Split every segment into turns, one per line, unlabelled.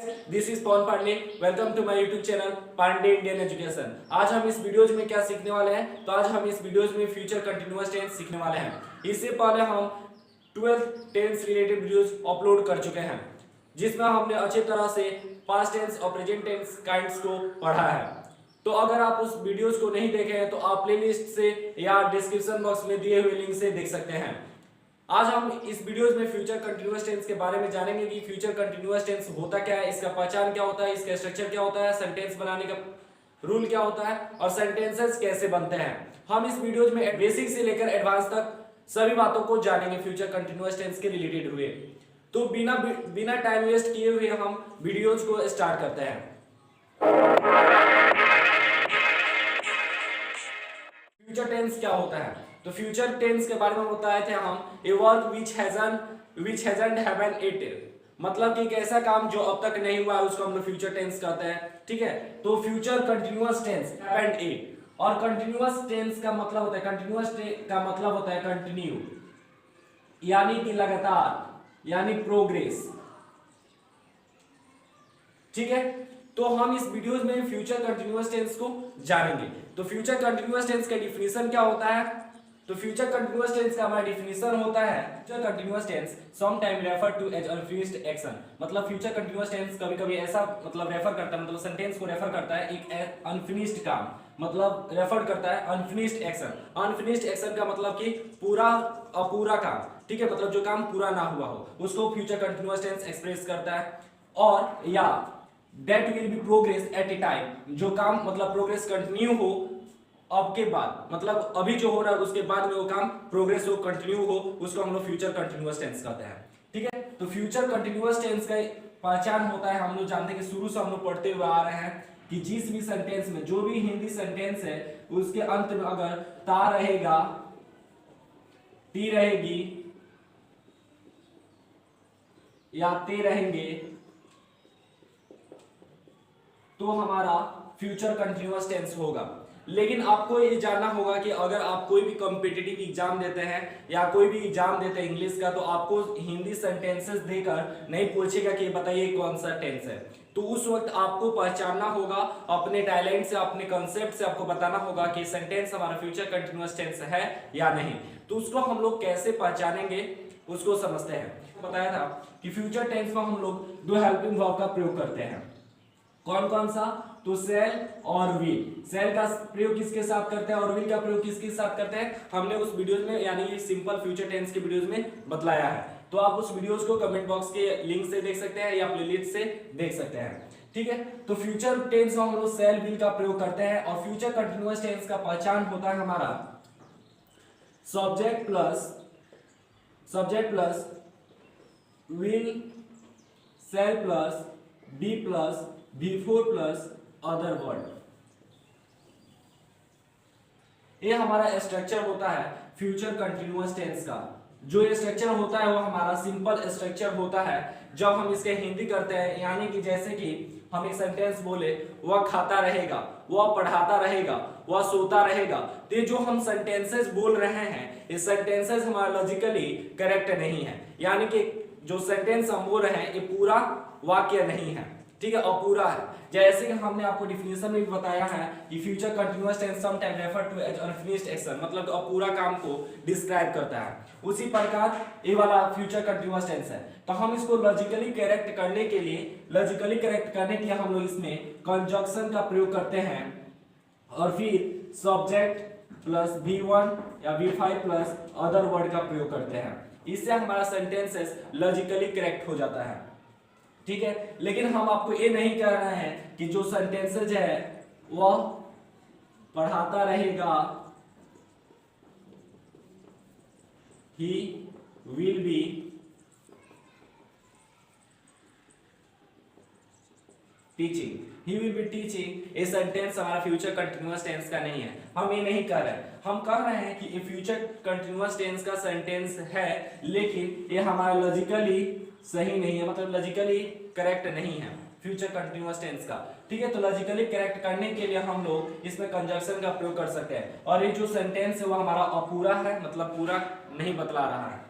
This is Pawan Pandey. Welcome to my YouTube channel Pandey Indian education. आज हम इस वीडियोज में क्या सीखने वाले हैं, तो आज हम इस वीडियोज में फ्यूचर कंटिन्यूअस टेंस सीखने वाले हैं। इससे पहले हम 12th tense related videos upload कर चुके हैं, जिसमें हमने अच्छी तरह से पास्ट टेंस और प्रेजेंट टेंस काइंड्स को पढ़ा है। तो अगर आप उस वीडियोज को नहीं देखे हैं तो आप प्लेलिस्ट से या डिस्क्रिप्शन बॉक्स में दिए हुए लिंक से देख सकते हैं। आज हम इस वीडियोस में फ्यूचर कंटीन्यूअस टेंस के बारे में जानेंगे कि फ्यूचर कंटीन्यूअस टेंस होता क्या है, इसका पहचान क्या होता है, इसका स्ट्रक्चर क्या होता है, सेंटेंस बनाने का रूल क्या होता है और सेंटेंसेस कैसे बनते हैं। हम इस वीडियोज में बेसिक से लेकर एडवांस तक सभी बातों को जानेंगे फ्यूचर कंटीन्यूअस टेंस के रिलेटेड हुए। तो बिना टाइम वेस्ट किए हुए हम वीडियोज को स्टार्ट करते हैं। फ्यूचर टेंस क्या होता है, तो फ्यूचर टेंस के बारे में बताए थे हम a work which hasn't happened it, मतलब कि एक ऐसा काम जो अब तक नहीं हुआ है उसको हम लोग फ्यूचर टेंस कहते हैं। ठीक है, तो future continuous tense happened it, और कंटीन्यूअस टेंस का मतलब होता है कंटिन्यू, यानी कि लगातार, यानी प्रोग्रेस। ठीक है, तो हम इस वीडियोस में फ्यूचर कंटीन्यूअस टेंस को जानेंगे। तो फ्यूचर कंटीन्यूअस टेंस का डिफिनीशन क्या होता है, तो फ्यूचर कंटीन्यूअस टेंस का हमारा डिफिनीशन होता है future continuous tense some time refer to as unfinished action, मतलब फ्यूचर कंटीन्यूअस टेंस कभी-कभी ऐसा मतलब रेफर करता है, मतलब सेंटेंस को रेफर करता है एक अनफिनिश्ड काम, मतलब रेफर करता है अनफिनिश्ड एक्शन। अनफिनिश्ड एक्शन का मतलब कि पूरा अपूरा काम। ठीक है, मतलब जो काम पूरा ना हुआ हो उसको फ्यूचर कंटीन्यूअस टेंस एक्सप्रेस करता है। और या that will be progress eight A time, जो काम मतलब प्रोग्रेस कंटिन्यू हो अब के बाद, मतलब अभी जो हो रहा है उसके बाद में वो काम प्रोग्रेस हो, कंटिन्यू हो, उसको हम लोग फ्यूचर कंटीन्यूअस टेंस कहते हैं। ठीक है, तो फ्यूचर कंटीन्यूअस टेंस का पहचान होता है, हम लोग जानते हैं कि शुरू से हम लोग पढ़ते हुए आ रहे हैं कि जिस भी सेंटेंस में, जो भी हिंदी सेंटेंस है उसके अंत में अगर ता रहेगा, टी रहेगी या ते रहेंगे तो हमारा फ्यूचर कंटीन्यूअस टेंस होगा। लेकिन आपको ये जानना होगा कि अगर आप कोई भी कॉम्पिटिटिव एग्जाम देते हैं या कोई भी एग्जाम देते हैं इंग्लिश का, तो आपको हिंदी सेंटेंसेस देकर नहीं पूछेगा कि बताइए कौन सा टेंस है। तो उस वक्त आपको पहचानना होगा अपने टैलेंट से, अपने कंसेप्ट से आपको बताना होगा कि सेंटेंस हमारा फ्यूचर कंटीन्यूअस टेंस है या नहीं। तो उसको हम लोग कैसे पहचानेंगे उसको समझते हैं। बताया था कि फ्यूचर टेंस में हम लोग दो हेल्पिंग वर्ब का प्रयोग करते हैं। कौन कौन सा, तो सेल और विल। सेल का प्रयोग किसके साथ करते हैं और विल का प्रयोग किसके साथ करते हैं, हमने उस वीडियोस में यानी सिंपल फ्यूचर टेंस के वीडियोस में बतलाया है। तो आप उस वीडियोस को कमेंट बॉक्स के लिंक से देख सकते हैं या प्लेलिस्ट से देख सकते हैं। ठीक है, तो फ्यूचर टेंस में हम लोग सेल विल का प्रयोग करते हैं। और फ्यूचर कंटीन्यूअस टेंस का पहचान होता है हमारा subject plus will, shall plus be plus V four plus other word. ये हमारा स्ट्रक्चर होता है फ्यूचर कंटीन्यूअस टेंस का। जो ये स्ट्रक्चर होता है वो हमारा सिंपल स्ट्रक्चर होता है। जब हम इसके हिंदी करते हैं, यानी कि जैसे कि हम एक सेंटेंस बोले, वह खाता रहेगा, वह पढ़ाता रहेगा, वह सोता रहेगा, तो जो हम सेंटेंसेस बोल रहे हैं ये सेंटेंसेस हमारा लॉजिकली करेक्ट नहीं है, यानी कि जो सेंटेंस हम बोल रहे हैं ये पूरा वाक्य नहीं है। ठीक है, अपूरा है। जैसे कि हमने आपको डिफिनेशन में भी बताया है कि future continuous tense some time refer to as unfinished action, मतलब अपूरा काम को डिस्क्राइब करता है। उसी प्रकार ये वाला फ्यूचर कंटीन्यूअस टेंस है। तो हम इसको लॉजिकली करेक्ट करने के लिए हम लोग इसमें कंजंक्शन का प्रयोग करते हैं और फिर सब्जेक्ट प्लस V1 या V5 प्लस अदर वर्ड का प्रयोग करते हैं। इससे हमारा सेंटेंसेस लॉजिकली करेक्ट हो जाता है। ठीक है, लेकिन हम आपको ये नहीं कह रहे हैं कि जो सेंटेंसेज है वह पढ़ाता रहेगा, he will be teaching, he will be teaching, ये सेंटेंस हमारा फ्यूचर कंटीन्यूअस टेंस का नहीं है। हम ये नहीं कह रहे हैं, हम कह रहे हैं कि ये फ्यूचर कंटीन्यूअस टेंस का सेंटेंस है, लेकिन ये हमारा लॉजिकली सही नहीं है, मतलब लॉजिकली करेक्ट नहीं है फ्यूचर कंटीन्यूअस टेंस का। ठीक है, तो लॉजिकली करेक्ट करने के लिए हम लोग इसमें कंजंक्शन का प्रयोग कर सकते हैं। और ये जो सेंटेंस है वो हमारा अपूरा है, मतलब पूरा नहीं बतला रहा है।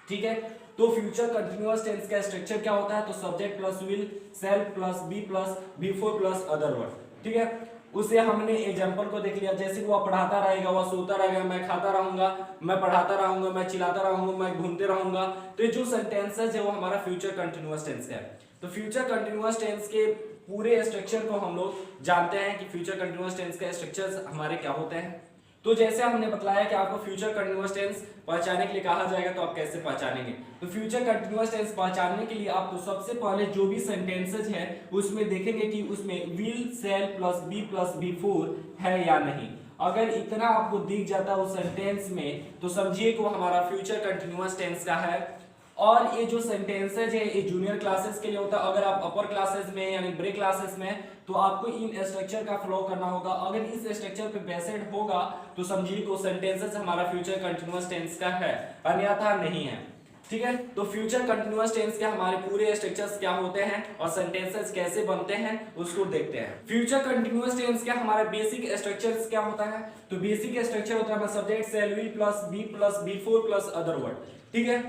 ठीक है, तो फ्यूचर कंटिन्यूअस टेंस का स्ट्रक्चर क्या होता है, तो subject plus will, shall plus be plus V four plus other word. ठीक है, उसे हमने एग्जांपल को देख लिया, जैसे कि वह पढ़ाता रहेगा, वह सोता रहेगा, मैं खाता रहूंगा, मैं पढ़ाता रहूंगा, मैं चिल्लाता रहूंगा, मैं घूमते रहूंगा। तो ये जो सेंटेंसेस है वो हमारा फ्यूचर कंटिन्यूअस टेंस है। तो फ्यूचर कंटिन्यूअस टेंस के पूरे स्ट्रक्चर को हम लोग जानते हैं कि फ्यूचर कंटिन्यूअस टेंस के स्ट्रक्चर्स हमारे क्या होते हैं। तो जैसे हमने बताया कि आपको फ्यूचर कंटिन्यूअस टेंस पहचानने के लिए कहा जाएगा, तो आप कैसे पहचानेंगे। तो फ्यूचर कंटिन्यूअस टेंस पहचानने के लिए आपको सबसे पहले जो भी सेंटेंसेज है उसमें देखेंगे कि उसमें will, shall plus be plus V four है या नहीं। अगर इतना आपको दिख जाता है उस सेंटेंस में तो समझिए कि वो हमारा फ्यूचर कंटिन्यूअस टेंस का है। और ये जो सेंटेंसेज है ये जूनियर क्लासेस के लिए होता है। अगर आप अपर क्लासेस में यानी ब्रेक क्लासेस में तो आपको इन स्ट्रक्चर का फ्लो करना होगा। अगर इस स्ट्रक्चर पे बेस्ड होगा तो समझिए को सेंटेंसेस हमारा फ्यूचर कंटिन्यूअस टेंस का है, अन्यथा नहीं है। ठीक है, तो फ्यूचर कंटिन्यूअस टेंस के हमारे पूरे स्ट्रक्चर्स क्या होते हैं और सेंटेंसेस कैसे बनते हैं उसको देखते हैं। फ्यूचर कंटिन्यूअस टेंस के हमारे बेसिक स्ट्रक्चर्स क्या होता है, तो बेसिक स्ट्रक्चर होता है subject, shall, will plus be plus V four plus other word. ठीक है,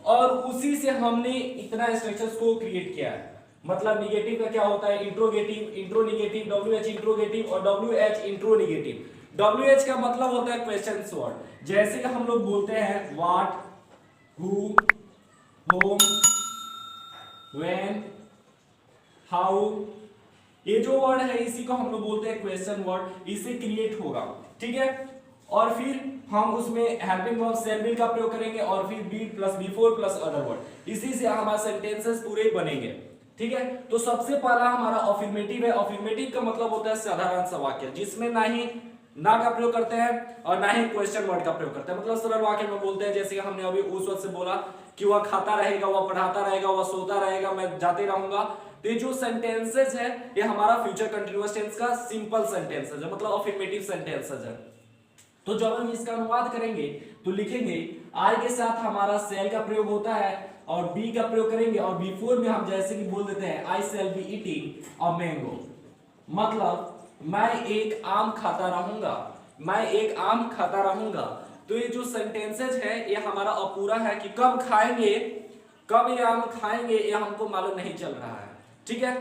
और उसी से हमने इतना स्ट्रक्चर्स को क्रिएट किया है। मतलब निगेटिव का क्या होता है, इंट्रोगेटिव, इंट्रोनिगेटिव, डब्ल्यूएच इंट्रोगेटिव और डब्ल्यूएच इंट्रोनिगेटिव। डब्ल्यूएच का मतलब होता है क्वेश्चन वर्ड, जैसे कि हम लोग बोलते हैं what, who, home, when, how. ये जो वर्ड है इसी को हम लोग बोलते हैं क्वेश्चन वर्ड, इसे क्रिएट होगा। ठीक है, और फिर हम उसमें हेल्पिंग वर्ब सेल विल का प्रयोग करेंगे और फिर be plus V four plus other word, इसी से हमारे सेंटेंसेस पूरे बनेंगे। ठीक है, तो सबसे पहला हमारा अफर्मेटिव है। अफर्मेटिव का मतलब होता है साधारण सा वाक्य जिसमें ना ही ना का प्रयोग करते हैं और ना ही क्वेश्चन वर्ड का प्रयोग करते हैं। मतलब सरल वाक्य में बोलते हैं, जैसे कि हमने अभी उस वक्त से बोला कि वह खाता रहेगा, वह पढ़ाता रहेगा, वह सोता रहेगा, मैं जाते रहूंगा। तो ये जो सेंटेंसेस है ये हमारा फ्यूचर कंटिन्यूअस टेंस का सिंपल सेंटेंसेस है, मतलब अफर्मेटिव सेंटेंसेस है। तो जब हम इसका अनुवाद करेंगे तो लिखेंगे आई के साथ हमारा सेल का प्रयोग होता है और बी का प्रयोग करेंगे और बिफोर में हम जैसे कि बोल देते हैं I shall be eating a mango, मतलब मैं एक आम खाता रहूंगा, मैं एक आम खाता रहूंगा। तो ये जो सेंटेंसेज है ये हमारा अपूरा है कि कब खाएंगे, कब ये आम खाएंगे ये हमको मालूम नहीं चल रहा है। ठीक है,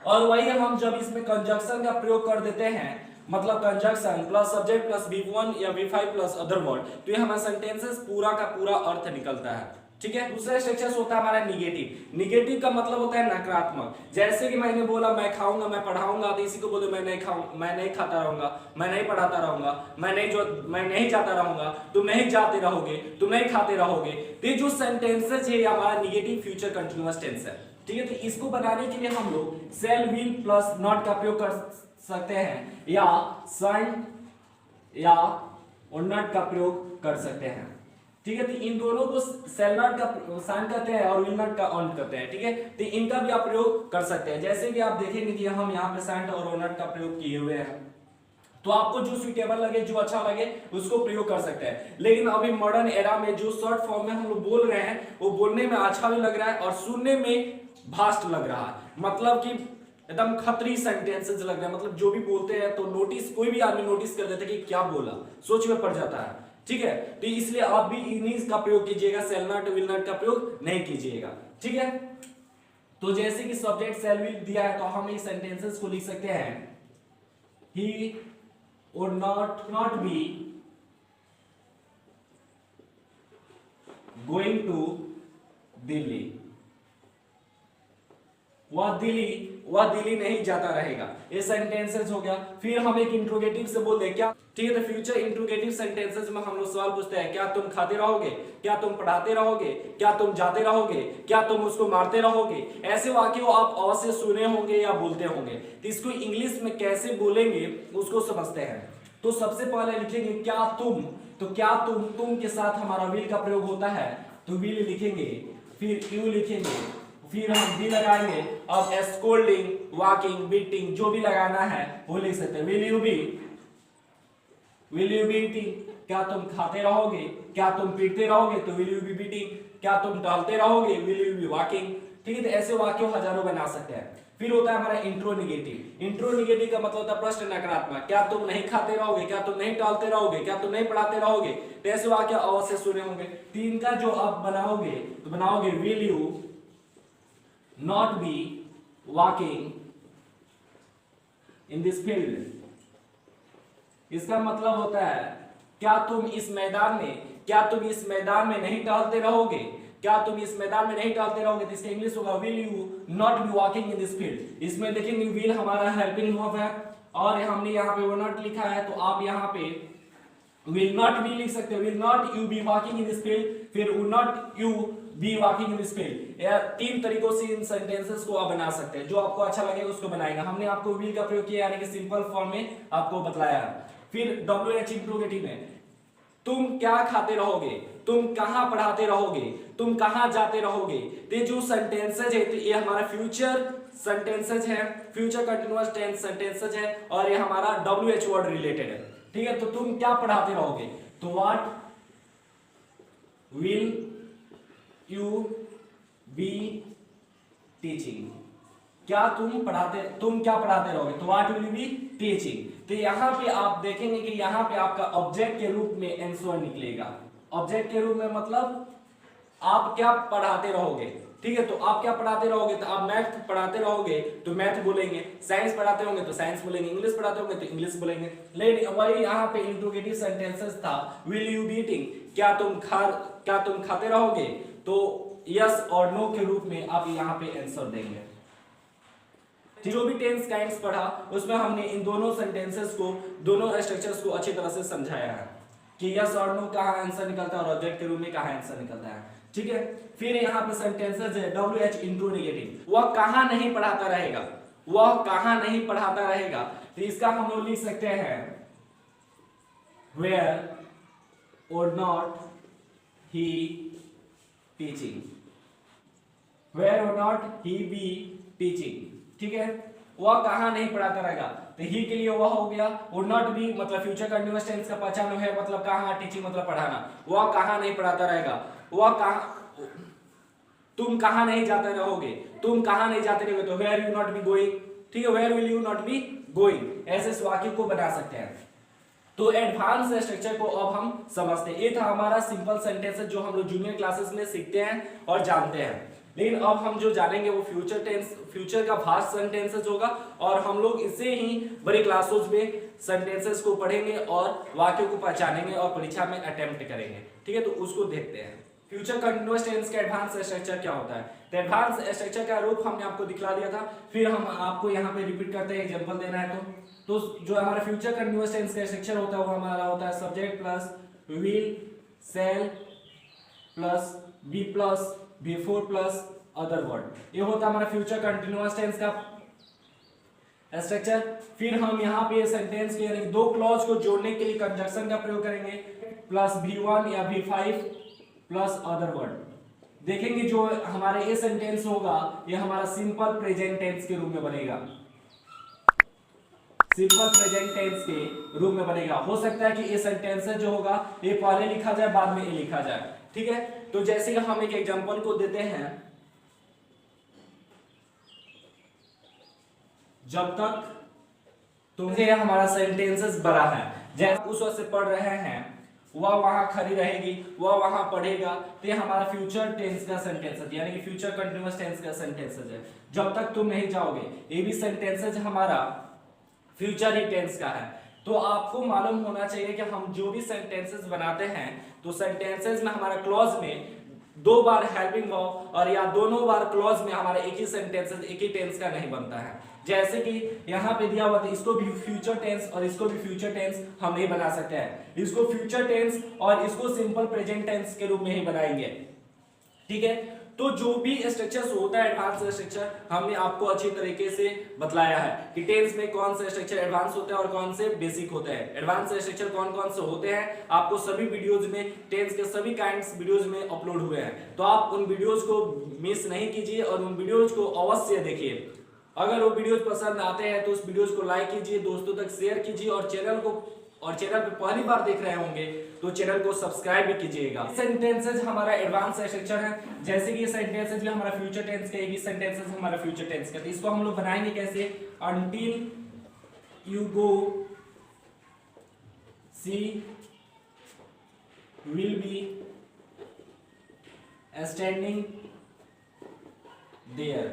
और वही हम जब इसमें कंजक्शन का प्रयोग कर देते हैं, मतलब conjunction plus subject plus V1 या V5 प्लस अदर वर्ड, तो ये हमारा सेंटेंसेस पूरा का पूरा अर्थ निकलता है। ठीक है, दूसरा स्ट्रक्चर होता है हमारा निगेटिव। निगेटिव का मतलब होता है नकारात्मक, जैसे कि मैंने बोला मैं खाऊंगा, मैं पढ़ाऊंगा, तो इसी को बोले मैं नहीं खाऊंगा, मैं नहीं खाता रहूंगा, मैं नहीं पढ़ाता रहूंगा, मैं नहीं जाता रहूंगा, तुम नहीं जाते रहोगे, तुम नहीं खाते रहोगे। तो ये जो सेंटेंसेस है हमारा निगेटिव फ्यूचर कंटिन्यूअस टेंस है। ठीक है, तो इसको बनाने के लिए हम लोग सेल, विल प्लस नॉट का प्रयोग कर सकते हैं या सन या नॉट का प्रयोग कर सकते हैं। ठीक है, तो इन दोनों को सेल नॉट का सन कहते हैं और विल नॉट का ऑन कहते हैं। ठीक है, तो इनका भी आप प्रयोग कर सकते हैं। जैसे कि आप देखेंगे कि हम यहाँ पे सन और नॉट का प्रयोग किए हुए हैं, तो आपको जो सुइटेबल लगे, जो अच्छा लगे उसको प्रयोग कर सकते हैं। लेकिन अभी मॉडर्न एरा में जो शॉर्ट फॉर्म में हम लोग बोल रहे हैं वो बोलने में अच्छा भी लग रहा है और सुनने में भास्ट लग रहा है, मतलब कि एकदम खतरी सेंटेंसेस लग रहा है। मतलब जो भी बोलते हैं तो नोटिस, कोई भी आदमी नोटिस कर देता है कि क्या बोला, सोच में पड़ जाता है। ठीक है, तो इसलिए आप भी इन्हीं का प्रयोग कीजिएगा, सेल नॉट विल नॉट का प्रयोग नहीं कीजिएगा। ठीक है, तो जैसे कि सब्जेक्ट सेल विल दिया है तो हम इस सेंटेंसेस को लिख सकते हैं ही would not be going to Delhi, वह दिल्ली नहीं जाता रहेगा। ये सेंटेंसेस हो गया। फिर हम एक इंट्रोगेटिव से बोल दे क्या। ठीक है, तो फ्यूचर इंट्रोगेटिव सेंटेंसेस में हम लोग सवाल पूछते हैं, क्या तुम खाते रहोगे, क्या तुम पढ़ाते रहोगे, क्या तुम जाते रहोगे, क्या तुम उसको मारते रहोगे। ऐसे वाक्य आप अवश्य सुने होंगे या बोलते होंगे। तो इसको इंग्लिश में कैसे बोलेंगे उसको समझते हैं। तो सबसे पहले लिखेंगे क्या तुम, तो क्या तुम के साथ हमारा विल का प्रयोग होता है तो विल लिखेंगे, फिर यू लिखेंगे, फिर हम भी लगाएंगे। अब स्कोल्डिंग, वॉकिंग, बीटिंग जो भी लगाना है वो लिख सकते हैं। विल यू बी ईटिंग, क्या तुम खाते रहोगे, क्या तुम पीटते रहोगे तो विल यू बी बीटिंग, क्या तुम टहलते रहोगे विल यू बी वॉकिंग। ठीक है, तो ऐसे वाक्य हजारों बना सकते हैं। फिर होता है हमारा इंट्रोनिगेटिव। इंट्रोनिगेटिव का मतलब होता है प्रश्न नकारात्मक, क्या तुम नहीं खाते रहोगे, क्या तुम नहीं टहलते रहोगे, क्या तुम नहीं पढ़ाते रहोगे, तो ऐसे वाक्य अवश्य सुने होंगे। तीन का जो आप बनाओगे तो बनाओगे will you not B walking in this field. इसका मतलब होता है क्या तुम इस मैदान में नहीं टहलते रहोगे, क्या तुम इस मैदान में नहीं टहलते रहोगे। तो इसका इंग्लिश होगा will you not B walking in this field. इसमें देखेंगे विल हमारा हेल्पिंग वर्ब है और हमने यहाँ पे वो नॉट लिखा है, तो आप यहाँ पे विल नॉट बी लिख सकते हो, will not you be walking in this field, फिर will not you be walking in this field. या तीन तरीकों से इन सेंटेंसेस को आप बना सकते हैं, जो आपको अच्छा लगेगा उसको बनाएगा। हमने आपको विल का प्रयोग किया यानी कि सिंपल फॉर्म में आपको बतलाया। फिर WH इंट्रोगेटिव में तुम क्या खाते रहोगे, तुम कहां पढ़ाते रहोगे, तुम कहां जाते रहोगे। ये जो सेंटेंसेज है ये हमारा फ्यूचर सेंटेंसेज है, फ्यूचर कंटीन्यूअस टेंस सेंटेंसेज है और ये हमारा WH वर्ड रिलेटेड है। ठीक है, तो तुम क्या पढ़ाते रहोगे, तो what will you be teaching. तुम क्या पढ़ाते रहोगे, तो what will you be teaching. तो यहाँ पे आप देखेंगे कि यहाँ पे आपका ऑब्जेक्ट के रूप में आंसर निकलेगा। ऑब्जेक्ट के रूप में मतलब आप क्या पढ़ाते रहोगे। ठीक है, तो आप क्या पढ़ाते रहोगे, तो आप मैथ पढ़ाते रहोगे तो मैथ बोलेंगे, साइंस पढ़ाते होंगे तो साइंस बोलेंगे, इंग्लिश पढ़ाते होंगे तो इंग्लिश बोलेंगे। लेकिन वही यहाँ पे इंट्रोगेटिव सेंटेंसेस था विल यू बी ईटिंग, क्या तुम खाते रहोगे, तो यस और नो के रूप में आप यहाँ पे आंसर देंगे। जो भी टेंस काइंड्स पढ़ा उसमें हमने इन दोनों सेंटेंसेस को, दोनों स्ट्रक्चर्स को अच्छी तरह से समझाया है कि यस और नो कहाँ आंसर निकलता है और ऑब्जेक्ट के रूप में कहाँ आंसर निकलता है। ठीक है, फिर यहाँ पे सेंटेंसेस है WH इंट्रोगेटिव, वह कहाँ नहीं पढ़ाता रहेगा, वह कहाँ नहीं पढ़ाता रहेगा। तो इसका हम लोग लिख सकते हैं वेयर और नॉट ही टीचिंग, वेयर और नॉट ही बी टीचिंग। ठीक है, वह कहां नहीं पढ़ाता रहेगा, तो ही के लिए वह हो गया, और नॉट भी मतलब फ्यूचर कंटीन्यूअस टेंस का 95 है, मतलब कहां, टीचिंग मतलब पढ़ाना। वह कहां नहीं पढ़ाता रहेगा, वह कहां, तुम कहां नहीं जाते रहोगे, तुम कहां नहीं जाते रहोगे, तो where you not be going. ठीक है, where will you not be going, ऐसे वाक्य को बना सकते हैं। तो एडवांस स्ट्रक्चर को अब हम समझते हैं। ये था हमारा सिंपल सेंटेंस जो हम लोग जूनियर क्लासेस में सीखते हैं और जानते हैं। लेकिन अब हम जो जानेंगे वो फ्यूचर टेंस, फ्यूचर का भास्ट सेंटेंसेस होगा और हम लोग इसे ही बड़ी क्लासों में सेंटेंसेस को पढ़ेंगे और वाक्यों को पहचानेंगे और परीक्षा में अटेम्प्ट करेंगे। ठीक है, तो उसको देखते हैं। फ्यूचर कंटीन्यूअस टेंस का एडवांस स्ट्रक्चर क्या होता है, तो एडवांस स्ट्रक्चर का रूप हमने आपको दिखला दिया था, फिर हम आपको यहाँ पे रिपीट करते हैं, एग्जांपल देना है तो जो हमारा फ्यूचर कंटीन्यूअस टेंस का स्ट्रक्चर होता है वो हमारा होता है subject plus will shall plus be plus V four plus other word. ये होता है हमारा फ्यूचर कंटीन्यूअस टेंस का स्ट्रक्चर। फिर हम यहाँ पे सेंटेंस के यानी दो क्लॉज को जोड़ने के लिए कंजक्शन का प्रयोग करेंगे, प्लस V1 या V5 प्लस अदर वर्ड। देखेंगे जो हमारे ये सेंटेंस होगा ये हमारा सिंपल प्रेजेंट टेंस के रूप में बनेगा, सिंपल प्रेजेंट टेंस के रूप में बनेगा। हो सकता है कि ये सेंटेंस जो होगा ये पहले लिखा जाए बाद में ये लिखा जाए। ठीक है, तो जैसे कि हम एक एग्जांपल को देते हैं, जब तक तुमसे हमारा सेंटेंसेस बड़ा है, जैसे उस वक्त से पढ़ रहे हैं, वह वहां खड़ी रहेगी, वह वहां पढ़ेगा, तो ये हमारा फ्यूचर टेंस का सेंटेंस है, यानी कि फ्यूचर कंटीन्यूअस टेंस का सेंटेंस है। जब तक तुम नहीं जाओगे, ये भी सेंटेंस हमारा फ्यूचर ही टेंस का है। तो आपको मालूम होना चाहिए कि हम जो भी सेंटेंसेस बनाते हैं तो सेंटेंसेस में हमारा क्लॉज में दो बार हेल्पिंग वर्ब और या दोनों बार क्लॉज में हमारा एक ही सेंटेंस एक ही टेंस का नहीं बनता है। जैसे कि यहाँ पे दिया हुआ था, इसको भी फ्यूचर टेंस और इसको भी फ्यूचर टेंस हम नहीं बना सकते हैं, इसको फ्यूचर टेंस और इसको सिंपल प्रेजेंट टेंस के रूप में ही बनाएंगे। ठीक है, तो जो भी स्ट्रक्चर होता है एडवांस स्ट्रक्चर हमने आपको अच्छी तरीके से बतलाया है कि टेंस में कौन से स्ट्रक्चर एडवांस होते हैं और कौन से बेसिक होते हैं। एडवांस स्ट्रक्चर कौन कौन से होते हैं आपको सभी वीडियोज में, टेंस के सभी काइंड्स वीडियोज में अपलोड हुए हैं, तो आप उन वीडियोज को मिस नहीं कीजिए और उन वीडियोज को अवश्य देखिए। अगर वो वीडियोज पसंद आते हैं तो उस वीडियोज को लाइक कीजिए, दोस्तों तक शेयर कीजिए और चैनल पे पहली बार देख रहे होंगे तो चैनल को सब्सक्राइब भी कीजिएगा। सेंटेंसेस हमारा एडवांस स्ट्रक्चर है, जैसे कि ये सेंटेंसेस भी हमारा फ्यूचर टेंस का, ये भी सेंटेंसेस हमारा फ्यूचर टेंस का। तो इसको हम लोग बनाएंगे कैसे? until you go she will be standing there।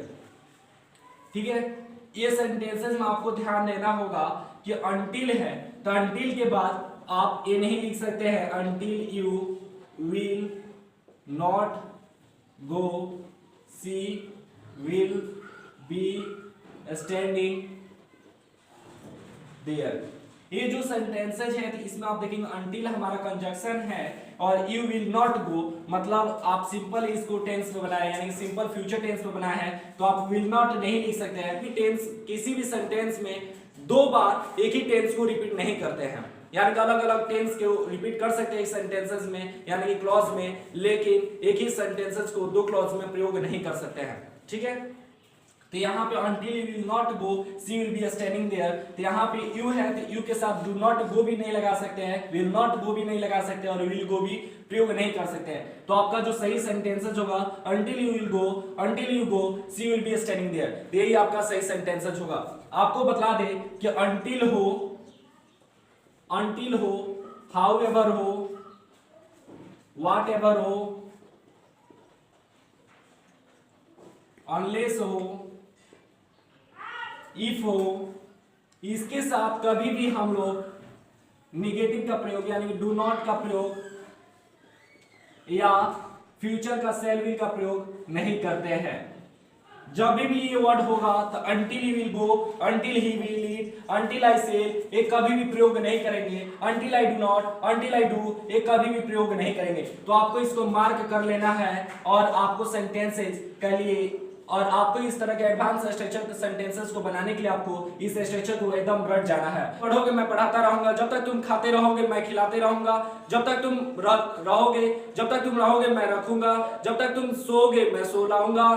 ठीक है, ये सेंटेंसेस में आपको ध्यान देना होगा कि until है तो until के बाद आप ये नहीं लिख सकते हैं until you will not go she will be standing there। ये जो सेंटेंसेज है तो इसमें आप देखेंगे until हमारा कंजक्शन है और you will not go मतलब आप सिंपल इसको टेंस में बनाए यानी सिंपल फ्यूचर टेंस में बनाया है, तो आप will not नहीं लिख सकते हैं। कि टेंस किसी भी सेंटेंस में दो बार एक ही टेंस को रिपीट नहीं करते हैं, यानी कि अलग अलग टेंस को रिपीट कर सकते हैं इस सेंटेंसेस में यानी कि क्लॉज में, लेकिन एक ही सेंटेंसेस को दो क्लॉज में प्रयोग नहीं कर सकते हैं। ठीक है, तो यहाँ पे until you will not go she will be standing there, तो यहाँ पे you है तो you के साथ do not go भी नहीं लगा सकते हैं, will not go भी नहीं लगा सकते और will go भी प्रयोग नहीं कर सकते हैं। तो आपका जो सही सेंटेंसेस होगा until you will go, until you go she will be standing there, तो यही आपका सही सेंटेंसेस होगा। आपको बता दे कि until हो, however हो, whatever हो, unless हो, इफ हो, इसके साथ कभी भी हम लोग निगेटिव का प्रयोग यानी डू नॉट का प्रयोग या फ्यूचर का शैल विल का प्रयोग नहीं करते हैं। जब भी ये वर्ड होगा तो until he will go, until he will eat, until I say ये कभी भी प्रयोग नहीं करेंगे, until I do not, until I do ये कभी भी प्रयोग नहीं करेंगे। तो आपको इसको मार्क कर लेना है और आपको सेंटेंसेस के लिए और आपको इस तरह के एडवांस स्ट्रक्चर के सेंटेंसेस को बनाने के लिए आपको इस स्ट्रक्चर को एकदम रट जाना है। पढ़ोगे मैं पढ़ाता रहूंगा, जब तक तुम खाते रहोगे मैं खिलाते रहूंगा, जब तक तुम रहोगे मैं रखूंगा, जब तक तुम सोओगे मैं सो लाऊंगा।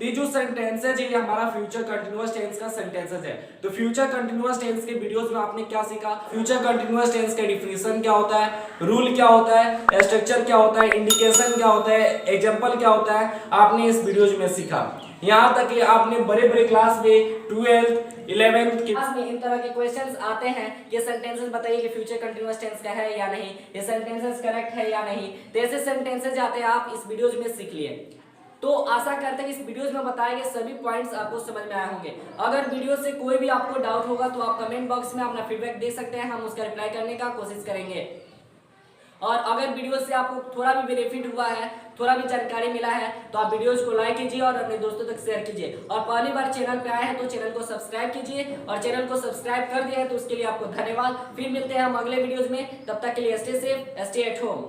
ये जो सेंटेंसेज है ये हमारा फ्यूचर कंटीन्यूअस टेंस का सेंटेंसेज है। तो फ्यूचर कंटीन्यूअस टेंस के वीडियोस में आपने क्या सीखा? फ्यूचर कंटीन्यूअस टेंस का डिफिनेशन क्या होता है, रूल क्या होता है, स्ट्रक्चर क्या होता है, इंडिकेशन क्या होता है, एग्जांपल क्या होता है, आपने इस वीडियोज में सीखा। यहाँ तक कि आपने बड़े क्लास में 12th 11th क्लास में इन तरह के क्वेश्चंस आते हैं, ये सेंटेंसेस बताइए कि फ्यूचर कंटीन्यूअस टेंस का है या नहीं, ये सेंटेंसेस करेक्ट है या नहीं। तो ऐसे सेंटेंसेस आते हैं, आप इस वीडियोज में सीख लिए। तो आशा करते हैं कि इस वीडियोस में बताए गए सभी पॉइंट्स आपको समझ में आए होंगे। अगर वीडियो से कोई भी आपको डाउट होगा तो आप कमेंट बॉक्स में अपना फीडबैक दे सकते हैं, हम उसका रिप्लाई करने का कोशिश करेंगे। और अगर वीडियो से आपको थोड़ा भी बेनिफिट हुआ है, थोड़ा भी जानकारी मिला है, तो आप वीडियोस को लाइक कीजिए और अपने दोस्तों तक शेयर कीजिए। और पहली बार चैनल पे आए हैं तो चैनल को सब्सक्राइब कीजिए, और चैनल को सब्सक्राइब कर दिया है तो उसके लिए आपको धन्यवाद। फिर मिलते हैं हम अगले वीडियोस में, तब तक के लिए stay safe, stay at home.